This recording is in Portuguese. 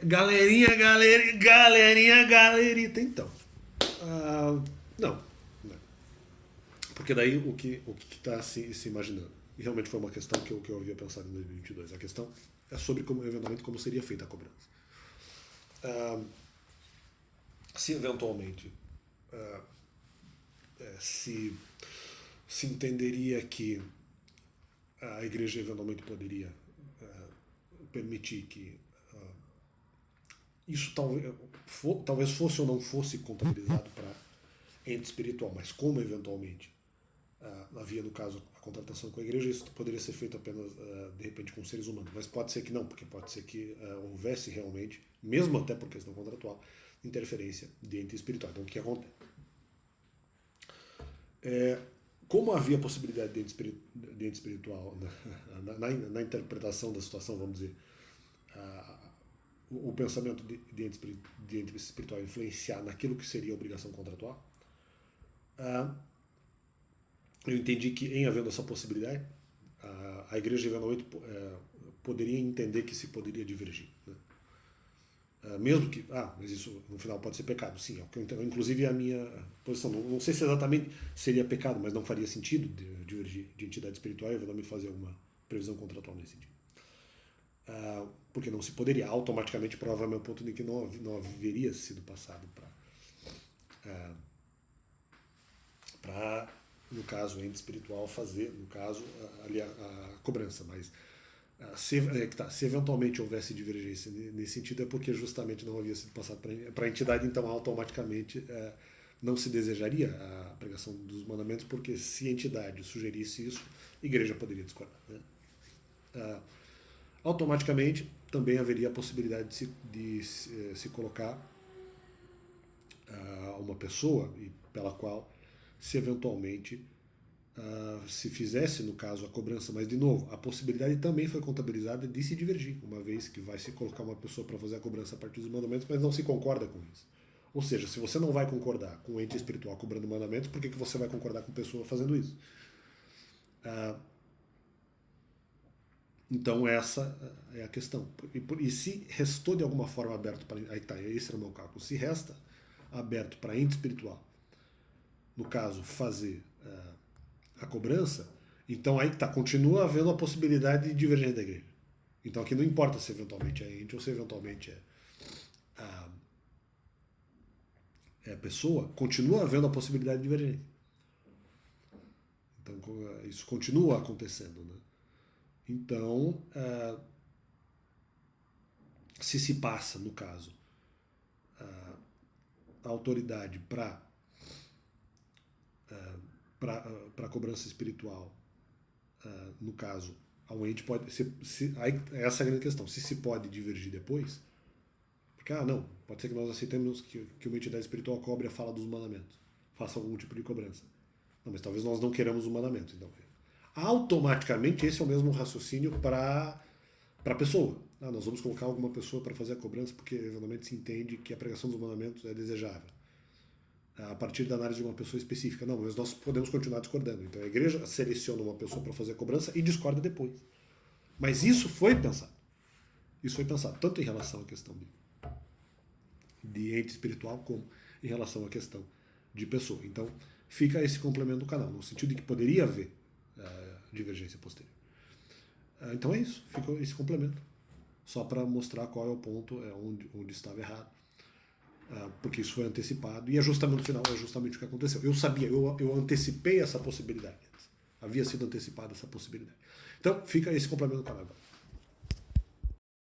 Galerita, então. Não, não. Porque daí o que está se imaginando? E realmente foi uma questão que eu havia pensado em 2022. A questão é sobre eventualmente como seria feita a cobrança. Ah, se eventualmente ah, se, se entenderia que a igreja eventualmente poderia permitir que isso talvez fosse ou não fosse contabilizado para ente espiritual, mas como eventualmente havia no caso a contratação com a igreja, isso poderia ser feito apenas de repente com seres humanos, mas pode ser que não, porque pode ser que houvesse realmente, mesmo até por questão contratual, interferência de ente espiritual. Então o que acontece? É, como havia possibilidade de ente espiritual na interpretação da situação, vamos dizer, o pensamento de ente espiritual influenciar naquilo que seria a obrigação contratual, eu entendi que, em havendo essa possibilidade, a igreja eventualmente poderia entender que se poderia divergir. Né? Mesmo que, mas isso no final pode ser pecado. Sim, é o que eu entendo. Inclusive a minha posição, não sei se exatamente seria pecado, mas não faria sentido divergir de entidade espiritual e eventualmente fazer alguma previsão contratual nesse sentido. Porque não se poderia automaticamente provar meu ponto de que não haveria sido passado para no caso ente espiritual fazer no caso ali a cobrança, mas se eventualmente houvesse divergência nesse sentido é porque justamente não havia sido passado para a entidade, então automaticamente não se desejaria a pregação dos mandamentos, porque se a entidade sugerisse isso, a igreja poderia discordar, né? Automaticamente também haveria a possibilidade de se colocar uma pessoa pela qual, se eventualmente se fizesse, no caso, a cobrança, mas de novo, a possibilidade também foi contabilizada de se divergir, uma vez que vai se colocar uma pessoa para fazer a cobrança a partir dos mandamentos, mas não se concorda com isso. Ou seja, se você não vai concordar com o ente espiritual cobrando mandamentos, por que você vai concordar com a pessoa fazendo isso? Então essa é a questão. E se restou de alguma forma aberto para... Aí tá, esse era o meu cálculo. Se resta aberto para ente espiritual, no caso, fazer a cobrança, então aí tá, continua havendo a possibilidade de divergência da igreja. Então aqui não importa se eventualmente é ente ou se eventualmente é pessoa, continua havendo a possibilidade de divergência. Então isso continua acontecendo, né? Então, se passa, no caso, a autoridade para a cobrança espiritual, no caso, ao ente pode aí, essa é a grande questão, se pode divergir depois, porque não, pode ser que nós aceitemos que uma entidade espiritual cobre a fala dos mandamentos, faça algum tipo de cobrança. Não, mas talvez nós não queiramos o mandamento, então automaticamente esse é o mesmo raciocínio para a pessoa. Nós vamos colocar alguma pessoa para fazer a cobrança porque eventualmente se entende que a pregação dos mandamentos é desejável. A partir da análise de uma pessoa específica. Não, mas nós podemos continuar discordando. Então a igreja seleciona uma pessoa para fazer a cobrança e discorda depois. Mas isso foi pensado. Isso foi pensado tanto em relação à questão de ente espiritual como em relação à questão de pessoa. Então fica esse complemento do canal, no sentido de que poderia haver divergência posterior. Então é isso, fica esse complemento. Só para mostrar qual é o ponto onde estava errado. Porque isso foi antecipado e é justamente no final, é justamente o que aconteceu. Eu sabia, eu antecipei essa possibilidade. Havia sido antecipada essa possibilidade. Então fica esse complemento do canal.